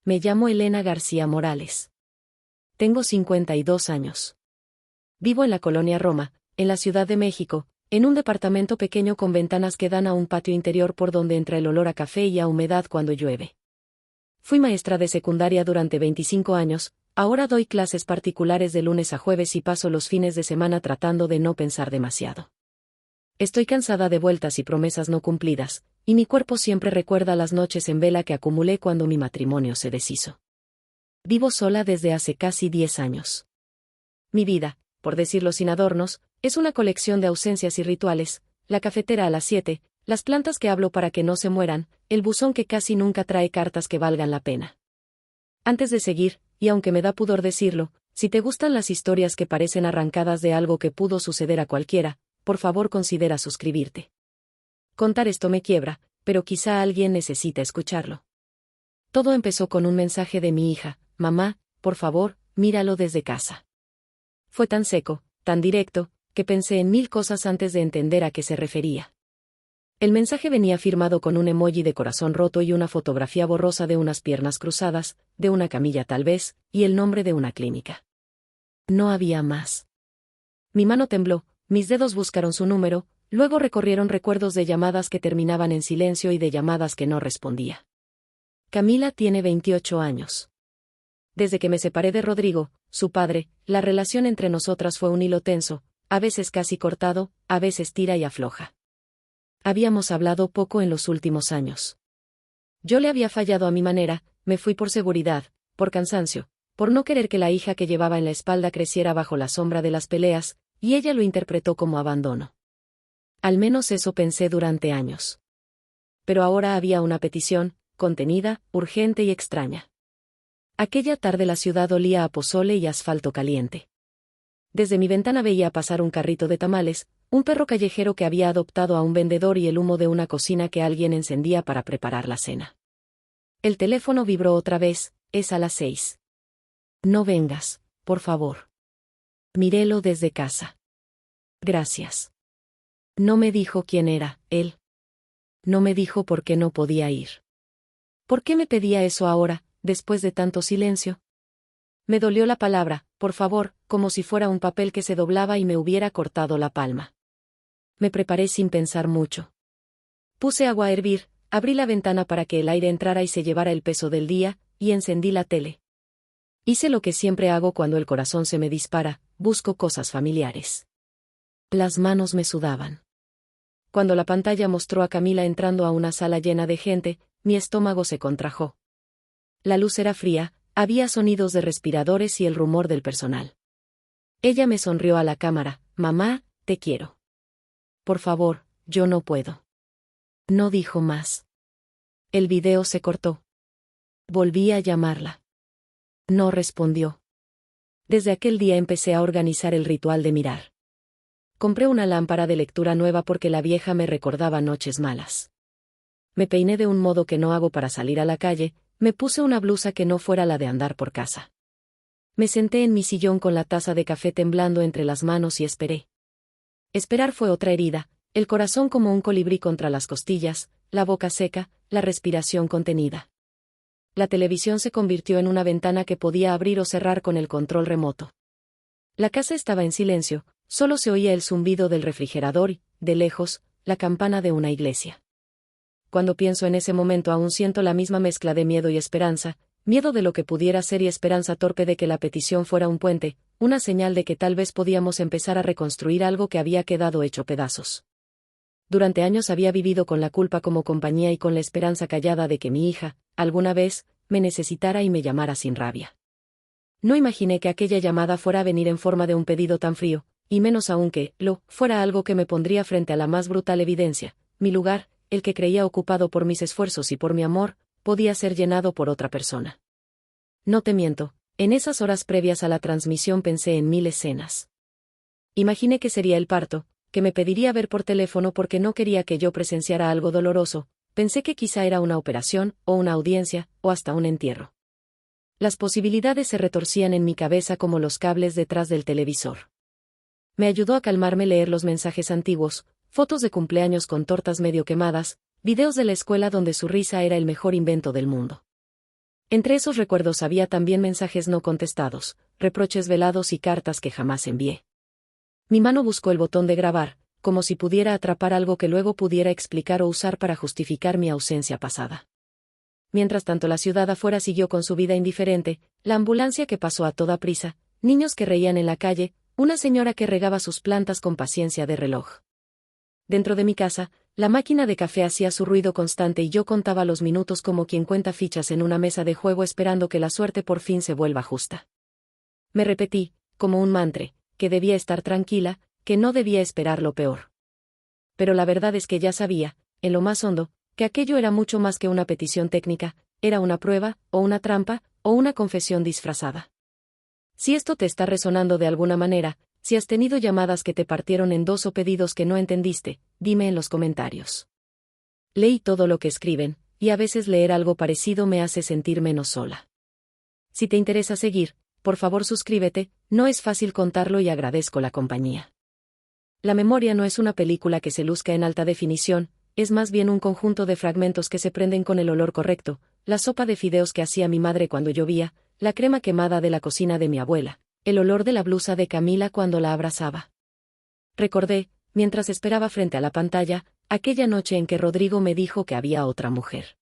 Me llamo Elena García Morales. Tengo 52 años. Vivo en la colonia Roma, en la Ciudad de México, en un departamento pequeño con ventanas que dan a un patio interior por donde entra el olor a café y a humedad cuando llueve. Fui maestra de secundaria durante 25 años, ahora doy clases particulares de lunes a jueves y paso los fines de semana tratando de no pensar demasiado. Estoy cansada de vueltas y promesas no cumplidas, y mi cuerpo siempre recuerda las noches en vela que acumulé cuando mi matrimonio se deshizo. Vivo sola desde hace casi 10 años. Mi vida, por decirlo sin adornos, es una colección de ausencias y rituales: la cafetera a las 7, las plantas que hablo para que no se mueran, el buzón que casi nunca trae cartas que valgan la pena. Antes de seguir, y aunque me da pudor decirlo, si te gustan las historias que parecen arrancadas de algo que pudo suceder a cualquiera, por favor considera suscribirte. Contar esto me quiebra, pero quizá alguien necesita escucharlo. Todo empezó con un mensaje de mi hija: mamá, por favor, míralo desde casa. Fue tan seco, tan directo, que pensé en 1000 cosas antes de entender a qué se refería. El mensaje venía firmado con un emoji de corazón roto y una fotografía borrosa de unas piernas cruzadas, de una camilla tal vez, y el nombre de una clínica. No había más. Mi mano tembló, mis dedos buscaron su número, luego recorrieron recuerdos de llamadas que terminaban en silencio y de llamadas que no respondía. Camila tiene 28 años. Desde que me separé de Rodrigo, su padre, la relación entre nosotras fue un hilo tenso, a veces casi cortado, a veces tira y afloja. Habíamos hablado poco en los últimos años. Yo le había fallado a mi manera, me fui por seguridad, por cansancio, por no querer que la hija que llevaba en la espalda creciera bajo la sombra de las peleas, y ella lo interpretó como abandono. Al menos eso pensé durante años. Pero ahora había una petición, contenida, urgente y extraña. Aquella tarde la ciudad olía a pozole y asfalto caliente. Desde mi ventana veía pasar un carrito de tamales, un perro callejero que había adoptado a un vendedor y el humo de una cocina que alguien encendía para preparar la cena. El teléfono vibró otra vez: es a las 6. No vengas, por favor. Mirélo desde casa. Gracias. No me dijo quién era, él. No me dijo por qué no podía ir. ¿Por qué me pedía eso ahora, después de tanto silencio? Me dolió la palabra, por favor, como si fuera un papel que se doblaba y me hubiera cortado la palma. Me preparé sin pensar mucho. Puse agua a hervir, abrí la ventana para que el aire entrara y se llevara el peso del día, y encendí la tele. Hice lo que siempre hago cuando el corazón se me dispara: busco cosas familiares. Las manos me sudaban. Cuando la pantalla mostró a Camila entrando a una sala llena de gente, mi estómago se contrajo. La luz era fría, había sonidos de respiradores y el rumor del personal. Ella me sonrió a la cámara: mamá, te quiero. Por favor, yo no puedo. No dijo más. El video se cortó. Volví a llamarla. No respondió. Desde aquel día empecé a organizar el ritual de mirar. Compré una lámpara de lectura nueva porque la vieja me recordaba noches malas. Me peiné de un modo que no hago para salir a la calle, me puse una blusa que no fuera la de andar por casa. Me senté en mi sillón con la taza de café temblando entre las manos y esperé. Esperar fue otra herida, el corazón como un colibrí contra las costillas, la boca seca, la respiración contenida. La televisión se convirtió en una ventana que podía abrir o cerrar con el control remoto. La casa estaba en silencio, solo se oía el zumbido del refrigerador y, de lejos, la campana de una iglesia. Cuando pienso en ese momento aún siento la misma mezcla de miedo y esperanza, miedo de lo que pudiera ser y esperanza torpe de que la petición fuera un puente, una señal de que tal vez podíamos empezar a reconstruir algo que había quedado hecho pedazos. Durante años había vivido con la culpa como compañía y con la esperanza callada de que mi hija, alguna vez, me necesitara y me llamara sin rabia. No imaginé que aquella llamada fuera a venir en forma de un pedido tan frío, y menos aún que, fuera algo que me pondría frente a la más brutal evidencia: mi lugar, el que creía ocupado por mis esfuerzos y por mi amor, podía ser llenado por otra persona. No te miento, en esas horas previas a la transmisión pensé en 1000 escenas. Imaginé que sería el parto, que me pediría ver por teléfono porque no quería que yo presenciara algo doloroso, pensé que quizá era una operación, o una audiencia, o hasta un entierro. Las posibilidades se retorcían en mi cabeza como los cables detrás del televisor. Me ayudó a calmarme leer los mensajes antiguos, fotos de cumpleaños con tortas medio quemadas, videos de la escuela donde su risa era el mejor invento del mundo. Entre esos recuerdos había también mensajes no contestados, reproches velados y cartas que jamás envié. Mi mano buscó el botón de grabar, como si pudiera atrapar algo que luego pudiera explicar o usar para justificar mi ausencia pasada. Mientras tanto la ciudad afuera siguió con su vida indiferente, la ambulancia que pasó a toda prisa, niños que reían en la calle, una señora que regaba sus plantas con paciencia de reloj. Dentro de mi casa, la máquina de café hacía su ruido constante y yo contaba los minutos como quien cuenta fichas en una mesa de juego esperando que la suerte por fin se vuelva justa. Me repetí, como un mantra, que debía estar tranquila, que no debía esperar lo peor. Pero la verdad es que ya sabía, en lo más hondo, que aquello era mucho más que una petición técnica, era una prueba, o una trampa, o una confesión disfrazada. Si esto te está resonando de alguna manera, si has tenido llamadas que te partieron en dos o pedidos que no entendiste, dime en los comentarios. Leí todo lo que escriben, y a veces leer algo parecido me hace sentir menos sola. Si te interesa seguir, por favor suscríbete, no es fácil contarlo y agradezco la compañía. La memoria no es una película que se luzca en alta definición, es más bien un conjunto de fragmentos que se prenden con el olor correcto, la sopa de fideos que hacía mi madre cuando llovía, la crema quemada de la cocina de mi abuela, el olor de la blusa de Camila cuando la abrazaba. Recordé, mientras esperaba frente a la pantalla, aquella noche en que Rodrigo me dijo que había otra mujer.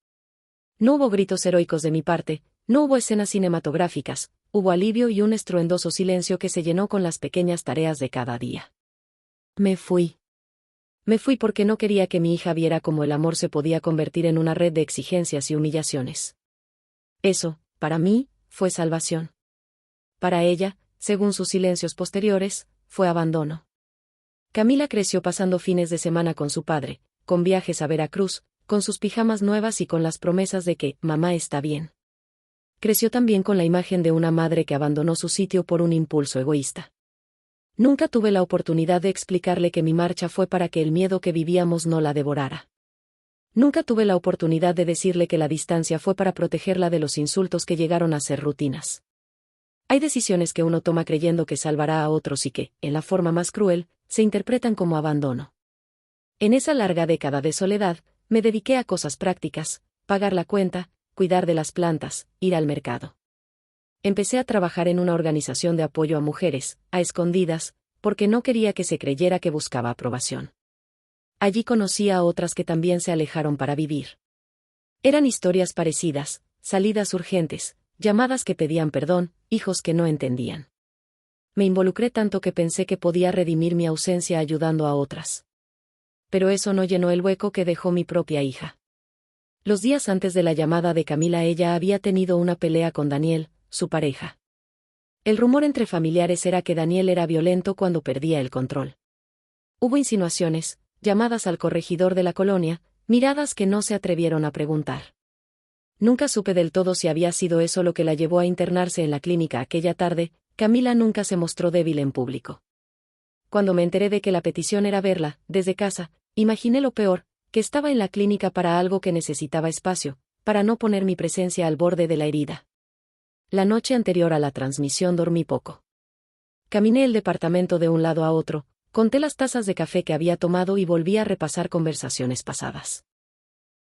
No hubo gritos heroicos de mi parte, no hubo escenas cinematográficas, hubo alivio y un estruendoso silencio que se llenó con las pequeñas tareas de cada día. Me fui. Me fui porque no quería que mi hija viera cómo el amor se podía convertir en una red de exigencias y humillaciones. Eso, para mí, fue salvación. Para ella, según sus silencios posteriores, fue abandono. Camila creció pasando fines de semana con su padre, con viajes a Veracruz, con sus pijamas nuevas y con las promesas de que mamá está bien. Creció también con la imagen de una madre que abandonó su sitio por un impulso egoísta. Nunca tuve la oportunidad de explicarle que mi marcha fue para que el miedo que vivíamos no la devorara. Nunca tuve la oportunidad de decirle que la distancia fue para protegerla de los insultos que llegaron a ser rutinas. Hay decisiones que uno toma creyendo que salvará a otros y que, en la forma más cruel, se interpretan como abandono. En esa larga década de soledad, me dediqué a cosas prácticas, pagar la cuenta, cuidar de las plantas, ir al mercado. Empecé a trabajar en una organización de apoyo a mujeres, a escondidas, porque no quería que se creyera que buscaba aprobación. Allí conocí a otras que también se alejaron para vivir. Eran historias parecidas, salidas urgentes, llamadas que pedían perdón, hijos que no entendían. Me involucré tanto que pensé que podía redimir mi ausencia ayudando a otras. Pero eso no llenó el hueco que dejó mi propia hija. Los días antes de la llamada de Camila ella había tenido una pelea con Daniel, su pareja. El rumor entre familiares era que Daniel era violento cuando perdía el control. Hubo insinuaciones, llamadas al corregidor de la colonia, miradas que no se atrevieron a preguntar. Nunca supe del todo si había sido eso lo que la llevó a internarse en la clínica aquella tarde. Camila nunca se mostró débil en público. Cuando me enteré de que la petición era verla, desde casa, imaginé lo peor, que estaba en la clínica para algo que necesitaba espacio, para no poner mi presencia al borde de la herida. La noche anterior a la transmisión dormí poco. Caminé el departamento de un lado a otro, conté las tazas de café que había tomado y volví a repasar conversaciones pasadas.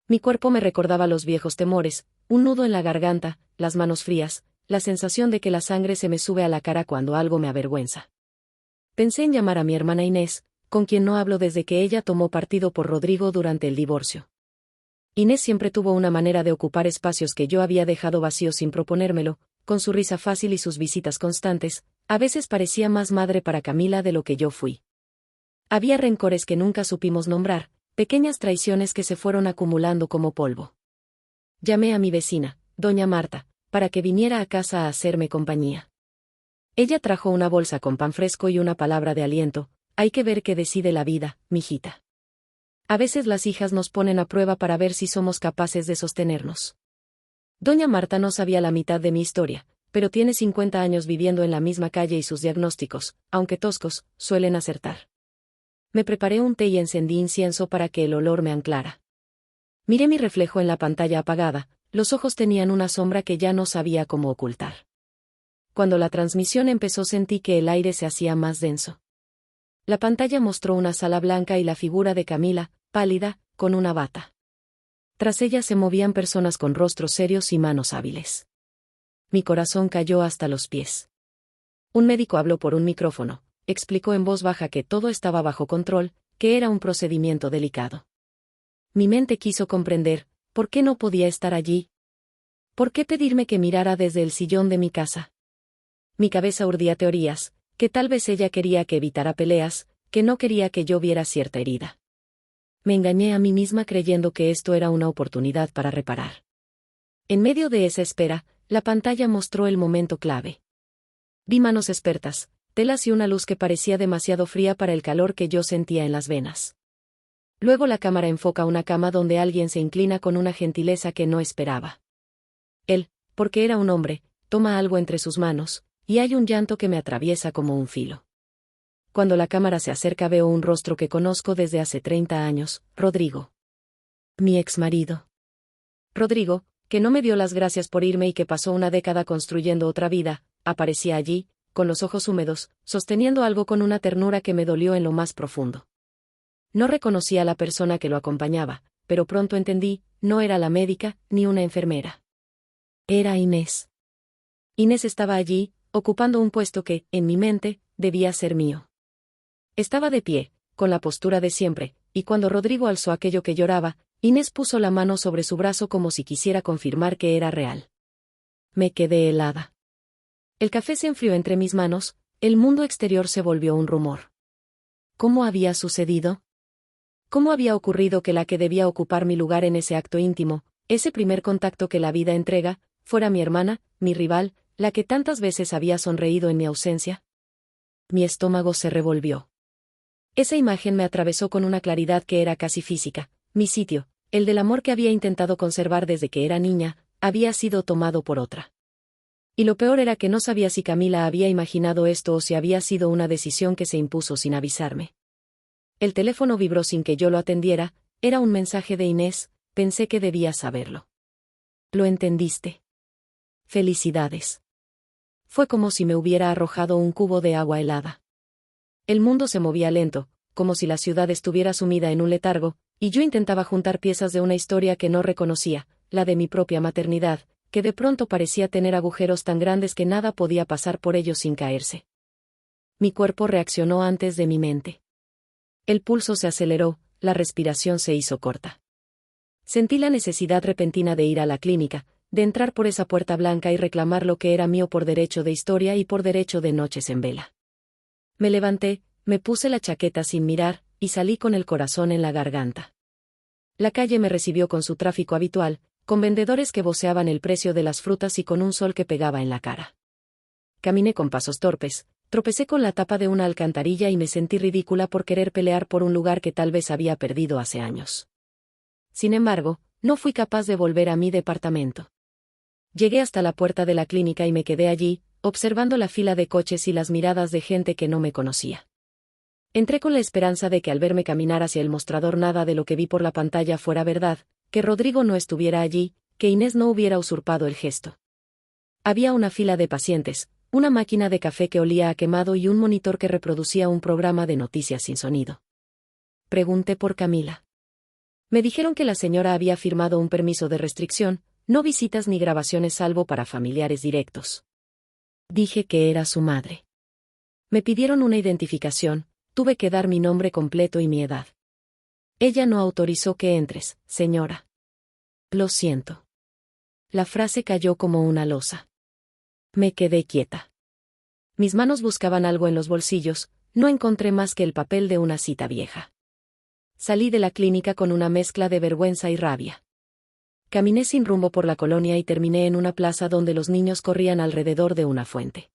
Mi cuerpo me recordaba los viejos temores, un nudo en la garganta, las manos frías, la sensación de que la sangre se me sube a la cara cuando algo me avergüenza. Pensé en llamar a mi hermana Inés, con quien no hablo desde que ella tomó partido por Rodrigo durante el divorcio. Inés siempre tuvo una manera de ocupar espacios que yo había dejado vacíos sin proponérmelo, con su risa fácil y sus visitas constantes, a veces parecía más madre para Camila de lo que yo fui. Había rencores que nunca supimos nombrar, pequeñas traiciones que se fueron acumulando como polvo. Llamé a mi vecina, doña Marta, para que viniera a casa a hacerme compañía. Ella trajo una bolsa con pan fresco y una palabra de aliento: hay que ver qué decide la vida, mijita. A veces las hijas nos ponen a prueba para ver si somos capaces de sostenernos. Doña Marta no sabía la mitad de mi historia, pero tiene 50 años viviendo en la misma calle y sus diagnósticos, aunque toscos, suelen acertar. Me preparé un té y encendí incienso para que el olor me anclara. Miré mi reflejo en la pantalla apagada, los ojos tenían una sombra que ya no sabía cómo ocultar. Cuando la transmisión empezó sentí que el aire se hacía más denso. La pantalla mostró una sala blanca y la figura de Camila, pálida, con una bata. Tras ella se movían personas con rostros serios y manos hábiles. Mi corazón cayó hasta los pies. Un médico habló por un micrófono, explicó en voz baja que todo estaba bajo control, que era un procedimiento delicado. Mi mente quiso comprender, ¿por qué no podía estar allí? ¿Por qué pedirme que mirara desde el sillón de mi casa? Mi cabeza urdía teorías, que tal vez ella quería que evitara peleas, que no quería que yo viera cierta herida. Me engañé a mí misma creyendo que esto era una oportunidad para reparar. En medio de esa espera, la pantalla mostró el momento clave. Vi manos expertas, telas y una luz que parecía demasiado fría para el calor que yo sentía en las venas. Luego la cámara enfoca una cama donde alguien se inclina con una gentileza que no esperaba. Él, porque era un hombre, toma algo entre sus manos, y hay un llanto que me atraviesa como un filo. Cuando la cámara se acerca veo un rostro que conozco desde hace 30 años, Rodrigo. Mi exmarido. Rodrigo, que no me dio las gracias por irme y que pasó una década construyendo otra vida, aparecía allí, con los ojos húmedos, sosteniendo algo con una ternura que me dolió en lo más profundo. No reconocí a la persona que lo acompañaba, pero pronto entendí, no era la médica, ni una enfermera. Era Inés. Inés estaba allí, ocupando un puesto que, en mi mente, debía ser mío. Estaba de pie, con la postura de siempre, y cuando Rodrigo alzó aquello que lloraba, Inés puso la mano sobre su brazo como si quisiera confirmar que era real. Me quedé helada. El café se enfrió entre mis manos, el mundo exterior se volvió un rumor. ¿Cómo había sucedido? ¿Cómo había ocurrido que la que debía ocupar mi lugar en ese acto íntimo, ese primer contacto que la vida entrega, fuera mi hermana, mi rival, la que tantas veces había sonreído en mi ausencia? Mi estómago se revolvió. Esa imagen me atravesó con una claridad que era casi física. Mi sitio, el del amor que había intentado conservar desde que era niña, había sido tomado por otra. Y lo peor era que no sabía si Camila había imaginado esto o si había sido una decisión que se impuso sin avisarme. El teléfono vibró sin que yo lo atendiera, era un mensaje de Inés, pensé que debía saberlo. ¿Lo entendiste? Felicidades. Fue como si me hubiera arrojado un cubo de agua helada. El mundo se movía lento, como si la ciudad estuviera sumida en un letargo, y yo intentaba juntar piezas de una historia que no reconocía, la de mi propia maternidad, que de pronto parecía tener agujeros tan grandes que nada podía pasar por ellos sin caerse. Mi cuerpo reaccionó antes de mi mente. El pulso se aceleró, la respiración se hizo corta. Sentí la necesidad repentina de ir a la clínica, de entrar por esa puerta blanca y reclamar lo que era mío por derecho de historia y por derecho de noches en vela. Me levanté, me puse la chaqueta sin mirar, y salí con el corazón en la garganta. La calle me recibió con su tráfico habitual, con vendedores que voceaban el precio de las frutas y con un sol que pegaba en la cara. Caminé con pasos torpes, tropecé con la tapa de una alcantarilla y me sentí ridícula por querer pelear por un lugar que tal vez había perdido hace años. Sin embargo, no fui capaz de volver a mi departamento. Llegué hasta la puerta de la clínica y me quedé allí, observando la fila de coches y las miradas de gente que no me conocía. Entré con la esperanza de que al verme caminar hacia el mostrador nada de lo que vi por la pantalla fuera verdad, que Rodrigo no estuviera allí, que Inés no hubiera usurpado el gesto. Había una fila de pacientes, una máquina de café que olía a quemado y un monitor que reproducía un programa de noticias sin sonido. Pregunté por Camila. Me dijeron que la señora había firmado un permiso de restricción, no visitas ni grabaciones salvo para familiares directos. Dije que era su madre. Me pidieron una identificación, tuve que dar mi nombre completo y mi edad. Ella no autorizó que entres, señora. Lo siento. La frase cayó como una losa. Me quedé quieta. Mis manos buscaban algo en los bolsillos, no encontré más que el papel de una cita vieja. Salí de la clínica con una mezcla de vergüenza y rabia. Caminé sin rumbo por la colonia y terminé en una plaza donde los niños corrían alrededor de una fuente.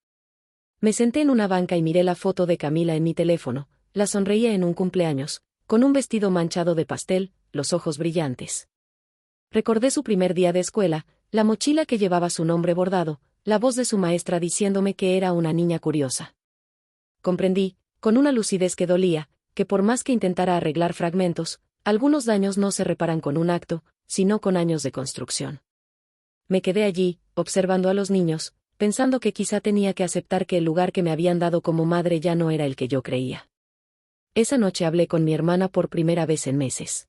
Me senté en una banca y miré la foto de Camila en mi teléfono, la sonreía en un cumpleaños, con un vestido manchado de pastel, los ojos brillantes. Recordé su primer día de escuela, la mochila que llevaba su nombre bordado, la voz de su maestra diciéndome que era una niña curiosa. Comprendí, con una lucidez que dolía, que por más que intentara arreglar fragmentos, algunos daños no se reparan con un acto, sino con años de construcción. Me quedé allí, observando a los niños, pensando que quizá tenía que aceptar que el lugar que me habían dado como madre ya no era el que yo creía. Esa noche hablé con mi hermana por primera vez en meses.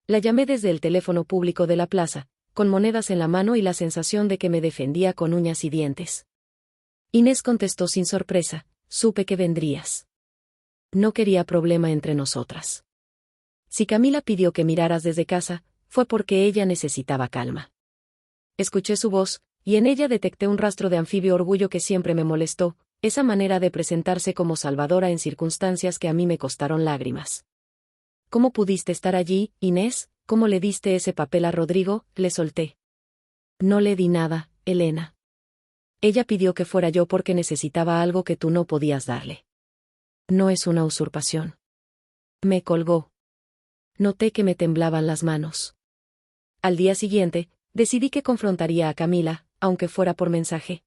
La llamé desde el teléfono público de la plaza, con monedas en la mano y la sensación de que me defendía con uñas y dientes. Inés contestó sin sorpresa, supe que vendrías. No quería problema entre nosotras. Si Camila pidió que miraras desde casa, fue porque ella necesitaba calma. Escuché su voz, y en ella detecté un rastro de anfibio orgullo que siempre me molestó, esa manera de presentarse como salvadora en circunstancias que a mí me costaron lágrimas. ¿Cómo pudiste estar allí, Inés? ¿Cómo le diste ese papel a Rodrigo? Le solté. No le di nada, Elena. Ella pidió que fuera yo porque necesitaba algo que tú no podías darle. No es una usurpación. Me colgó. Noté que me temblaban las manos. Al día siguiente, decidí que confrontaría a Camila, aunque fuera por mensaje.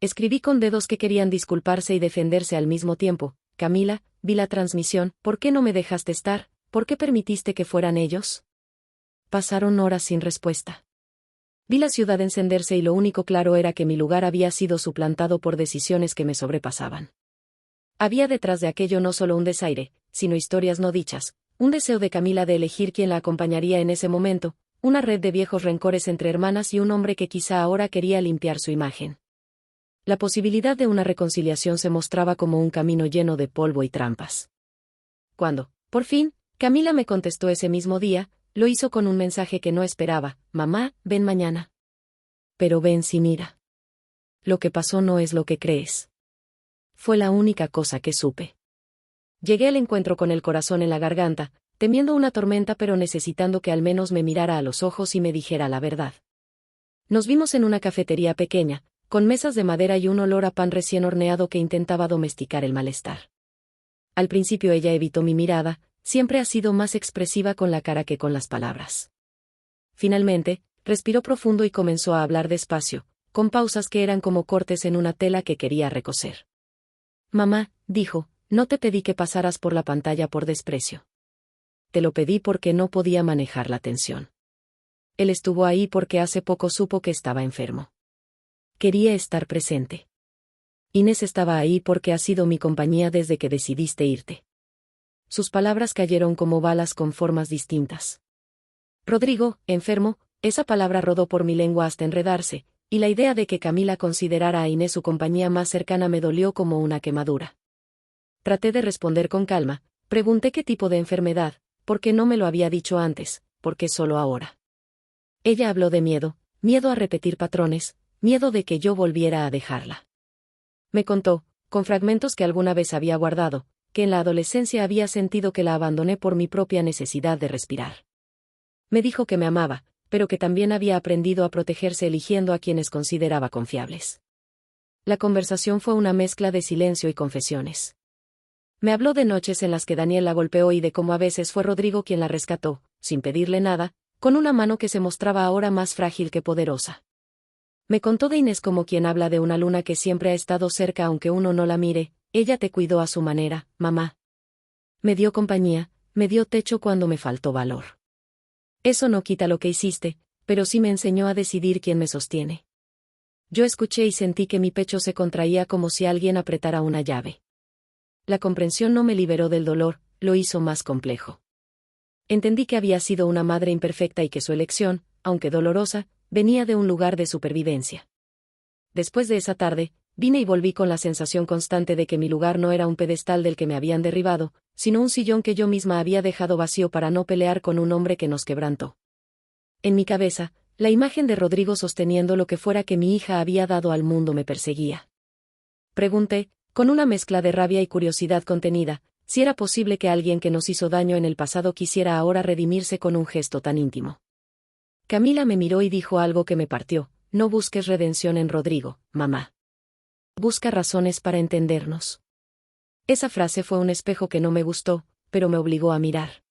Escribí con dedos que querían disculparse y defenderse al mismo tiempo. Camila, vi la transmisión, ¿por qué no me dejaste estar? ¿Por qué permitiste que fueran ellos? Pasaron horas sin respuesta. Vi la ciudad encenderse y lo único claro era que mi lugar había sido suplantado por decisiones que me sobrepasaban. Había detrás de aquello no solo un desaire, sino historias no dichas, un deseo de Camila de elegir quién la acompañaría en ese momento, una red de viejos rencores entre hermanas y un hombre que quizá ahora quería limpiar su imagen. La posibilidad de una reconciliación se mostraba como un camino lleno de polvo y trampas. Cuando, por fin, Camila me contestó ese mismo día, lo hizo con un mensaje que no esperaba: mamá, ven mañana. Pero ven si mira. Lo que pasó no es lo que crees. Fue la única cosa que supe. Llegué al encuentro con el corazón en la garganta, temiendo una tormenta pero necesitando que al menos me mirara a los ojos y me dijera la verdad. Nos vimos en una cafetería pequeña, con mesas de madera y un olor a pan recién horneado que intentaba domesticar el malestar. Al principio ella evitó mi mirada, siempre ha sido más expresiva con la cara que con las palabras. Finalmente, respiró profundo y comenzó a hablar despacio, con pausas que eran como cortes en una tela que quería recoser. Mamá, dijo, no te pedí que pasaras por la pantalla por desprecio. Te lo pedí porque no podía manejar la tensión. Él estuvo ahí porque hace poco supo que estaba enfermo. Quería estar presente. Inés estaba ahí porque ha sido mi compañía desde que decidiste irte. Sus palabras cayeron como balas con formas distintas. Rodrigo, enfermo, esa palabra rodó por mi lengua hasta enredarse, y la idea de que Camila considerara a Inés su compañía más cercana me dolió como una quemadura. Traté de responder con calma, pregunté qué tipo de enfermedad, por qué no me lo había dicho antes, por qué solo ahora. Ella habló de miedo, miedo a repetir patrones, miedo de que yo volviera a dejarla. Me contó, con fragmentos que alguna vez había guardado, que en la adolescencia había sentido que la abandoné por mi propia necesidad de respirar. Me dijo que me amaba, pero que también había aprendido a protegerse eligiendo a quienes consideraba confiables. La conversación fue una mezcla de silencio y confesiones. Me habló de noches en las que Daniel la golpeó y de cómo a veces fue Rodrigo quien la rescató, sin pedirle nada, con una mano que se mostraba ahora más frágil que poderosa. Me contó de Inés como quien habla de una luna que siempre ha estado cerca aunque uno no la mire, ella te cuidó a su manera, mamá. Me dio compañía, me dio techo cuando me faltó valor. Eso no quita lo que hiciste, pero sí me enseñó a decidir quién me sostiene. Yo escuché y sentí que mi pecho se contraía como si alguien apretara una llave. La comprensión no me liberó del dolor, lo hizo más complejo. Entendí que había sido una madre imperfecta y que su elección, aunque dolorosa, venía de un lugar de supervivencia. Después de esa tarde, vine y volví con la sensación constante de que mi lugar no era un pedestal del que me habían derribado, sino un sillón que yo misma había dejado vacío para no pelear con un hombre que nos quebrantó. En mi cabeza, la imagen de Rodrigo sosteniendo lo que fuera que mi hija había dado al mundo me perseguía. Pregunté, con una mezcla de rabia y curiosidad contenida, si era posible que alguien que nos hizo daño en el pasado quisiera ahora redimirse con un gesto tan íntimo. Camila me miró y dijo algo que me partió: no busques redención en Rodrigo, mamá. Busca razones para entendernos. Esa frase fue un espejo que no me gustó, pero me obligó a mirar.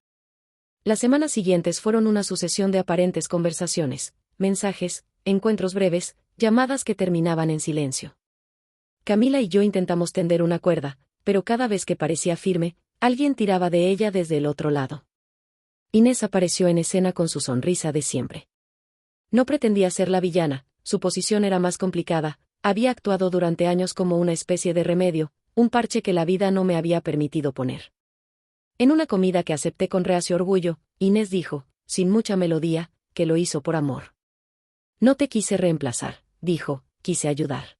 Las semanas siguientes fueron una sucesión de aparentes conversaciones, mensajes, encuentros breves, llamadas que terminaban en silencio. Camila y yo intentamos tender una cuerda, pero cada vez que parecía firme, alguien tiraba de ella desde el otro lado. Inés apareció en escena con su sonrisa de siempre. No pretendía ser la villana, su posición era más complicada, había actuado durante años como una especie de remedio, un parche que la vida no me había permitido poner. En una comida que acepté con reacio orgullo, Inés dijo, sin mucha melodía, que lo hizo por amor. No te quise reemplazar, dijo, quise ayudar.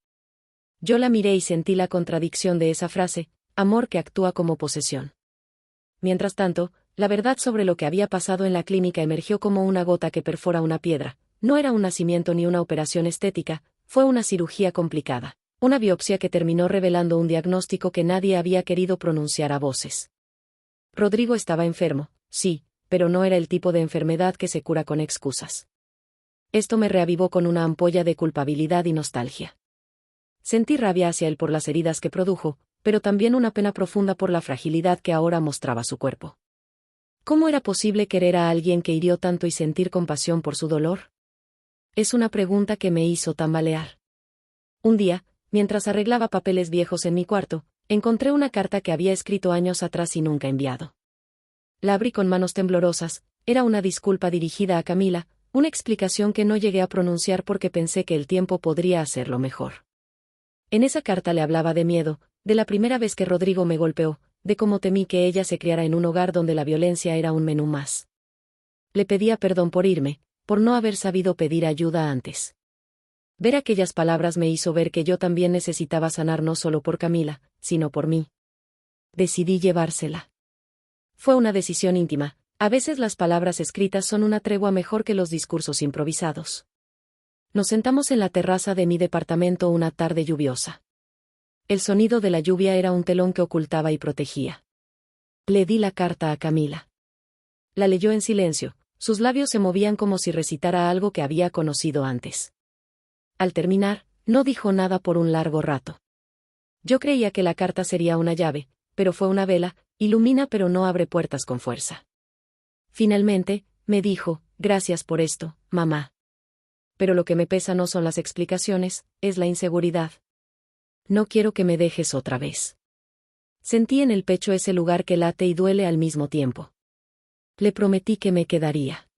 Yo la miré y sentí la contradicción de esa frase, amor que actúa como posesión. Mientras tanto, la verdad sobre lo que había pasado en la clínica emergió como una gota que perfora una piedra. No era un nacimiento ni una operación estética, fue una cirugía complicada. Una biopsia que terminó revelando un diagnóstico que nadie había querido pronunciar a voces. Rodrigo estaba enfermo, sí, pero no era el tipo de enfermedad que se cura con excusas. Esto me reavivó con una ampolla de culpabilidad y nostalgia. Sentí rabia hacia él por las heridas que produjo, pero también una pena profunda por la fragilidad que ahora mostraba su cuerpo. ¿Cómo era posible querer a alguien que hirió tanto y sentir compasión por su dolor? Es una pregunta que me hizo tambalear. Un día, mientras arreglaba papeles viejos en mi cuarto, encontré una carta que había escrito años atrás y nunca enviado. La abrí con manos temblorosas, era una disculpa dirigida a Camila, una explicación que no llegué a pronunciar porque pensé que el tiempo podría hacerlo mejor. En esa carta le hablaba de miedo, de la primera vez que Rodrigo me golpeó, de cómo temí que ella se criara en un hogar donde la violencia era un menú más. Le pedía perdón por irme, por no haber sabido pedir ayuda antes. Ver aquellas palabras me hizo ver que yo también necesitaba sanar no solo por Camila, sino por mí. Decidí llevársela. Fue una decisión íntima, a veces las palabras escritas son una tregua mejor que los discursos improvisados. Nos sentamos en la terraza de mi departamento una tarde lluviosa. El sonido de la lluvia era un telón que ocultaba y protegía. Le di la carta a Camila. La leyó en silencio, sus labios se movían como si recitara algo que había conocido antes. Al terminar, no dijo nada por un largo rato. Yo creía que la carta sería una llave, pero fue una vela, ilumina pero no abre puertas con fuerza. Finalmente, me dijo, gracias por esto, mamá. Pero lo que me pesa no son las explicaciones, es la inseguridad. No quiero que me dejes otra vez. Sentí en el pecho ese lugar que late y duele al mismo tiempo. Le prometí que me quedaría.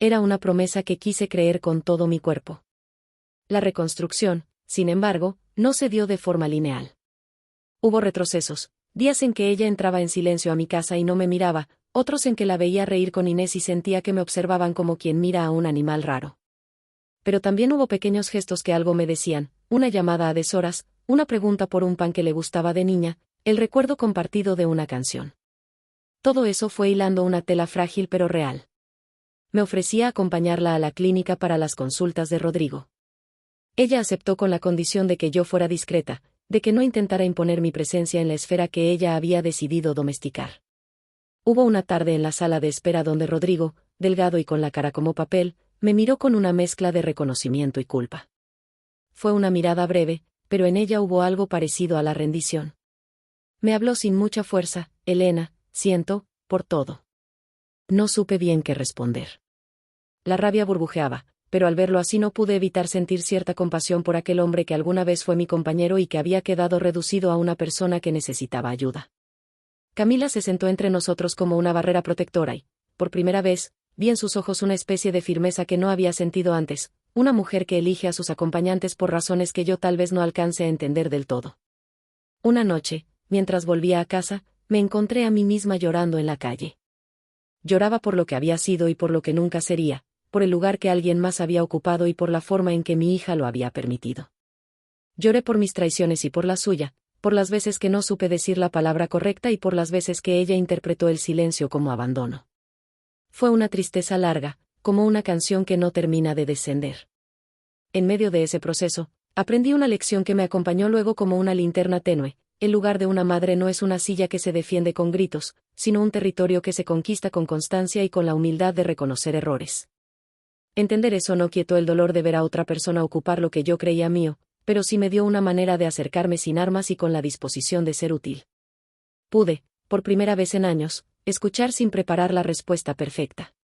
Era una promesa que quise creer con todo mi cuerpo. La reconstrucción, sin embargo, no se dio de forma lineal. Hubo retrocesos, días en que ella entraba en silencio a mi casa y no me miraba, otros en que la veía reír con Inés y sentía que me observaban como quien mira a un animal raro. Pero también hubo pequeños gestos que algo me decían, una llamada a deshoras, una pregunta por un pan que le gustaba de niña, el recuerdo compartido de una canción. Todo eso fue hilando una tela frágil pero real. Me ofrecía acompañarla a la clínica para las consultas de Rodrigo. Ella aceptó con la condición de que yo fuera discreta, de que no intentara imponer mi presencia en la esfera que ella había decidido domesticar. Hubo una tarde en la sala de espera donde Rodrigo, delgado y con la cara como papel, me miró con una mezcla de reconocimiento y culpa. Fue una mirada breve, pero en ella hubo algo parecido a la rendición. Me habló sin mucha fuerza, Elena, siento, por todo. No supe bien qué responder. La rabia burbujeaba, pero al verlo así no pude evitar sentir cierta compasión por aquel hombre que alguna vez fue mi compañero y que había quedado reducido a una persona que necesitaba ayuda. Camila se sentó entre nosotros como una barrera protectora y, por primera vez, vi en sus ojos una especie de firmeza que no había sentido antes, una mujer que elige a sus acompañantes por razones que yo tal vez no alcance a entender del todo. Una noche, mientras volvía a casa, me encontré a mí misma llorando en la calle. Lloraba por lo que había sido y por lo que nunca sería, por el lugar que alguien más había ocupado y por la forma en que mi hija lo había permitido. Lloré por mis traiciones y por la suya, por las veces que no supe decir la palabra correcta y por las veces que ella interpretó el silencio como abandono. Fue una tristeza larga, como una canción que no termina de descender. En medio de ese proceso, aprendí una lección que me acompañó luego como una linterna tenue: el lugar de una madre no es una silla que se defiende con gritos, sino un territorio que se conquista con constancia y con la humildad de reconocer errores. Entender eso no quietó el dolor de ver a otra persona ocupar lo que yo creía mío, pero sí me dio una manera de acercarme sin armas y con la disposición de ser útil. Pude, por primera vez en años, escuchar sin preparar la respuesta perfecta.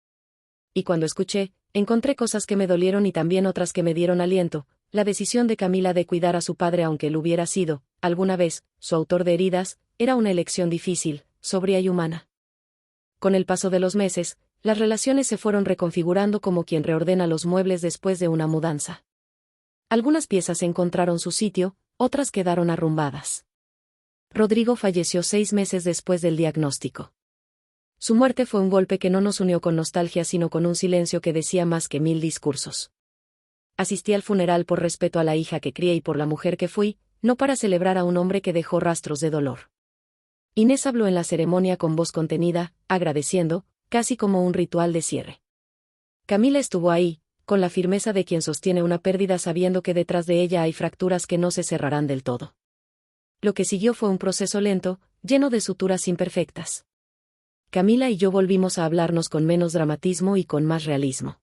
Y cuando escuché, encontré cosas que me dolieron y también otras que me dieron aliento: la decisión de Camila de cuidar a su padre aunque él hubiera sido, alguna vez, su autor de heridas, era una elección difícil, sobria y humana. Con el paso de los meses, las relaciones se fueron reconfigurando como quien reordena los muebles después de una mudanza. Algunas piezas encontraron su sitio, otras quedaron arrumbadas. Rodrigo falleció 6 meses después del diagnóstico. Su muerte fue un golpe que no nos unió con nostalgia sino con un silencio que decía más que 1000 discursos. Asistí al funeral por respeto a la hija que crié y por la mujer que fui, no para celebrar a un hombre que dejó rastros de dolor. Inés habló en la ceremonia con voz contenida, agradeciendo, casi como un ritual de cierre. Camila estuvo ahí, con la firmeza de quien sostiene una pérdida sabiendo que detrás de ella hay fracturas que no se cerrarán del todo. Lo que siguió fue un proceso lento, lleno de suturas imperfectas. Camila y yo volvimos a hablarnos con menos dramatismo y con más realismo.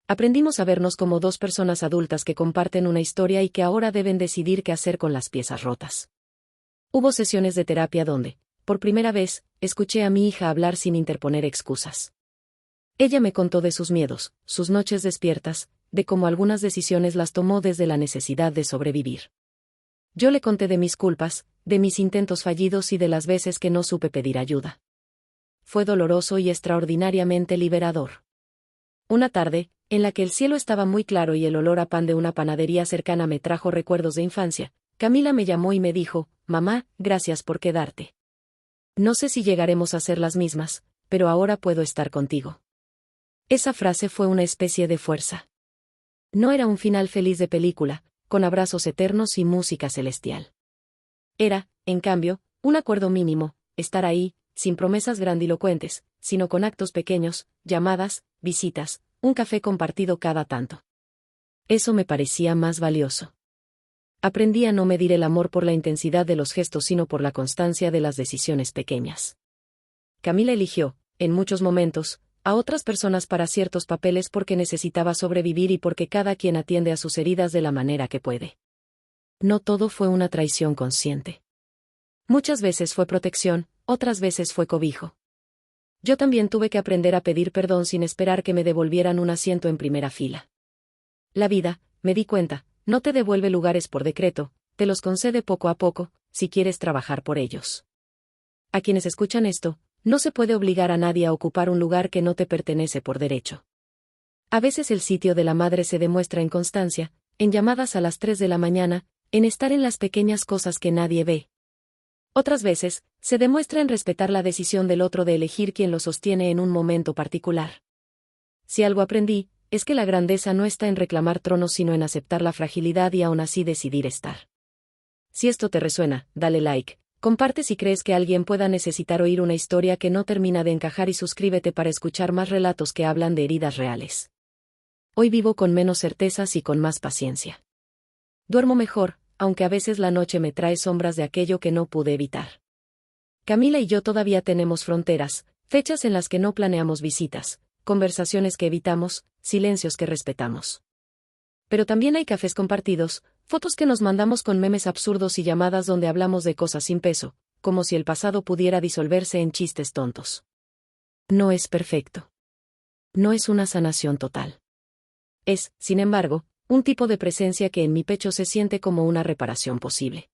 Aprendimos a vernos como dos personas adultas que comparten una historia y que ahora deben decidir qué hacer con las piezas rotas. Hubo sesiones de terapia donde, por primera vez, escuché a mi hija hablar sin interponer excusas. Ella me contó de sus miedos, sus noches despiertas, de cómo algunas decisiones las tomó desde la necesidad de sobrevivir. Yo le conté de mis culpas, de mis intentos fallidos y de las veces que no supe pedir ayuda. Fue doloroso y extraordinariamente liberador. Una tarde, en la que el cielo estaba muy claro y el olor a pan de una panadería cercana me trajo recuerdos de infancia, Camila me llamó y me dijo: «Mamá, gracias por quedarte. No sé si llegaremos a ser las mismas, pero ahora puedo estar contigo». Esa frase fue una especie de fuerza. No era un final feliz de película, con abrazos eternos y música celestial. Era, en cambio, un acuerdo mínimo, estar ahí, sin promesas grandilocuentes, sino con actos pequeños, llamadas, visitas, un café compartido cada tanto. Eso me parecía más valioso. Aprendí a no medir el amor por la intensidad de los gestos sino por la constancia de las decisiones pequeñas. Camila eligió, en muchos momentos, a otras personas para ciertos papeles porque necesitaba sobrevivir y porque cada quien atiende a sus heridas de la manera que puede. No todo fue una traición consciente. Muchas veces fue protección, otras veces fue cobijo. Yo también tuve que aprender a pedir perdón sin esperar que me devolvieran un asiento en primera fila. La vida, me di cuenta, no te devuelve lugares por decreto, te los concede poco a poco, si quieres trabajar por ellos. A quienes escuchan esto, no se puede obligar a nadie a ocupar un lugar que no te pertenece por derecho. A veces el sitio de la madre se demuestra en constancia, en llamadas a las 3 de la mañana, en estar en las pequeñas cosas que nadie ve. Otras veces, se demuestra en respetar la decisión del otro de elegir quién lo sostiene en un momento particular. Si algo aprendí, es que la grandeza no está en reclamar tronos sino en aceptar la fragilidad y aún así decidir estar. Si esto te resuena, dale like. Comparte si crees que alguien pueda necesitar oír una historia que no termina de encajar y suscríbete para escuchar más relatos que hablan de heridas reales. Hoy vivo con menos certezas y con más paciencia. Duermo mejor, aunque a veces la noche me trae sombras de aquello que no pude evitar. Camila y yo todavía tenemos fronteras, fechas en las que no planeamos visitas, conversaciones que evitamos, silencios que respetamos. Pero también hay cafés compartidos, fotos que nos mandamos con memes absurdos y llamadas donde hablamos de cosas sin peso, como si el pasado pudiera disolverse en chistes tontos. No es perfecto. No es una sanación total. Es, sin embargo, un tipo de presencia que en mi pecho se siente como una reparación posible.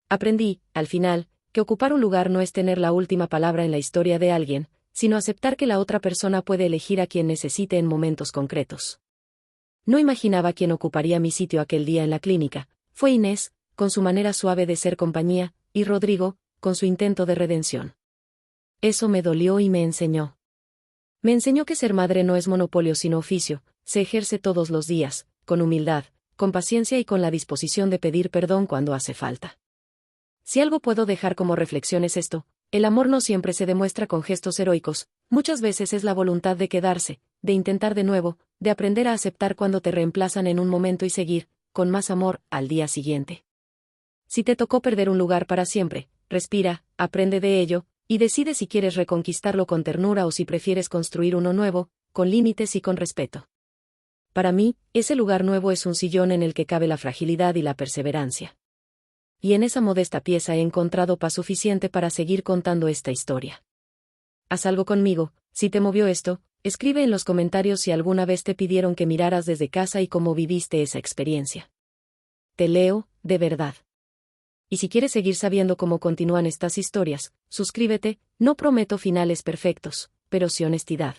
Aprendí, al final, que ocupar un lugar no es tener la última palabra en la historia de alguien, sino aceptar que la otra persona puede elegir a quien necesite en momentos concretos. No imaginaba quién ocuparía mi sitio aquel día en la clínica. Fue Inés, con su manera suave de ser compañía, y Rodrigo, con su intento de redención. Eso me dolió y me enseñó. Me enseñó que ser madre no es monopolio sino oficio, se ejerce todos los días, con humildad, con paciencia y con la disposición de pedir perdón cuando hace falta. Si algo puedo dejar como reflexión es esto: el amor no siempre se demuestra con gestos heroicos, muchas veces es la voluntad de quedarse, de intentar de nuevo, de aprender a aceptar cuando te reemplazan en un momento y seguir, con más amor, al día siguiente. Si te tocó perder un lugar para siempre, respira, aprende de ello, y decide si quieres reconquistarlo con ternura o si prefieres construir uno nuevo, con límites y con respeto. Para mí, ese lugar nuevo es un sillón en el que cabe la fragilidad y la perseverancia. Y en esa modesta pieza he encontrado paz suficiente para seguir contando esta historia. Haz algo conmigo, si te movió esto, escribe en los comentarios si alguna vez te pidieron que miraras desde casa y cómo viviste esa experiencia. Te leo, de verdad. Y si quieres seguir sabiendo cómo continúan estas historias, suscríbete. No prometo finales perfectos, pero sí honestidad.